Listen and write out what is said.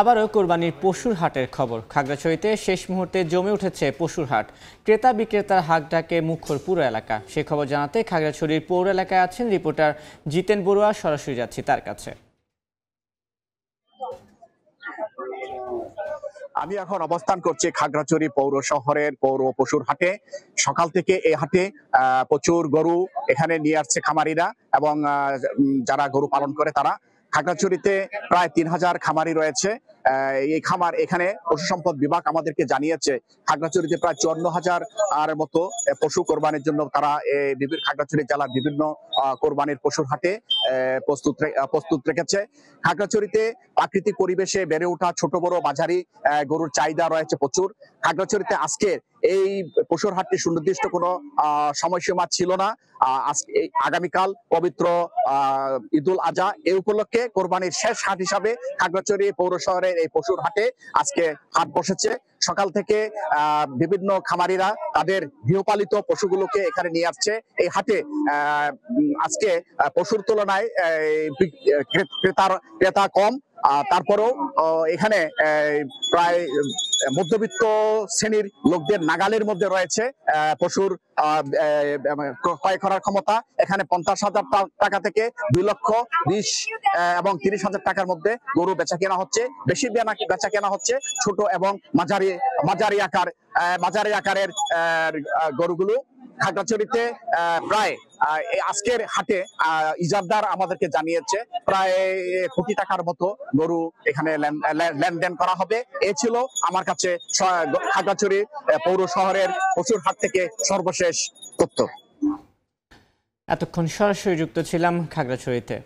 আবারও কোরবানির পশুর হাটের খবর। খাগড়াছড়িতে শেষ মুহূর্তে জমে উঠেছে পশুর হাট। ক্রেতা বিক্রেতার হাক ডাকে মুখর পুরো এলাকা। সে খবর জানাতে খাগড়াছড়ির পৌর এলাকায় আছেন রিপোর্টার জিতেন বড়ুয়া। সরাসরি যাচ্ছি তার কাছে। আমি এখন অবস্থান করছি খাগড়াছড়ি পৌর শহরের পৌর পশুর হাটে। সকাল থেকে এই হাটে প্রচুর গরু এখানে নিয়ে আসছে খামারিরা এবং যারা গরু পালন করে তারা। খাগড়াছড়িতে প্রায় 3000 খামারি রয়েছে। এই খামার এখানে পশু সম্পদ বিভাগ আমাদেরকে জানিয়েছে খাগড়াছড়িতে প্রায় 54,000 আর মতো পশু কোরবানির জন্য তারা খাগড়াছড়ি জেলার বিভিন্ন কোরবানির পশুর হাটে প্রস্তুত রেখেছে। খাগড়াছড়িতে প্রাকৃতিক পরিবেশে বেড়ে ওঠা ছোট বড় মাঝারি গরুর চাহিদা রয়েছে প্রচুর। খাগড়াছড়িতে আজকে এই পশুর হাটটি সুনির্দিষ্ট কোনো সময়সীমা ছিল না। আগামীকাল পবিত্র ঈদুল আজহা এই উপলক্ষে কোরবানির শেষ হাট হিসাবে খাগড়াছড়ি পৌর শহরের এই পশুর হাটে আজকে হাট বসেছে। সকাল থেকে বিভিন্ন খামারিরা তাদের গৃহপালিত পশুগুলোকে এখানে নিয়ে আসছে। এই হাটে আজকে পশুর তুলনায় ক্রেতা কম। তারপরেও এখানে প্রায় মধ্যবিত্ত শ্রেণীর লোকদের নাগালের মধ্যে রয়েছে পশুর ক্রয় করার ক্ষমতা। এখানে 50,000 টাকা থেকে 2,20,000 এবং 30,000 টাকার মধ্যে গরু বেচা কেনা হচ্ছে। বেশি বেচা কেনা হচ্ছে ছোট এবং মাঝারি আকারের গরুগুলো। খাগড়াছড়িতে প্রায় আজকের হাটে ইজারদার আমাদেরকে জানিয়েছে প্রায় কোটি টাকার মতো গরু এখানে লেনদেন করা হবে। এ ছিল আমার কাছে খাগড়াছড়ি পৌর শহরের পশুর হাট থেকে সর্বশেষ তথ্য। এতক্ষণ সরাসরি যুক্ত ছিলাম খাগড়াছড়িতে।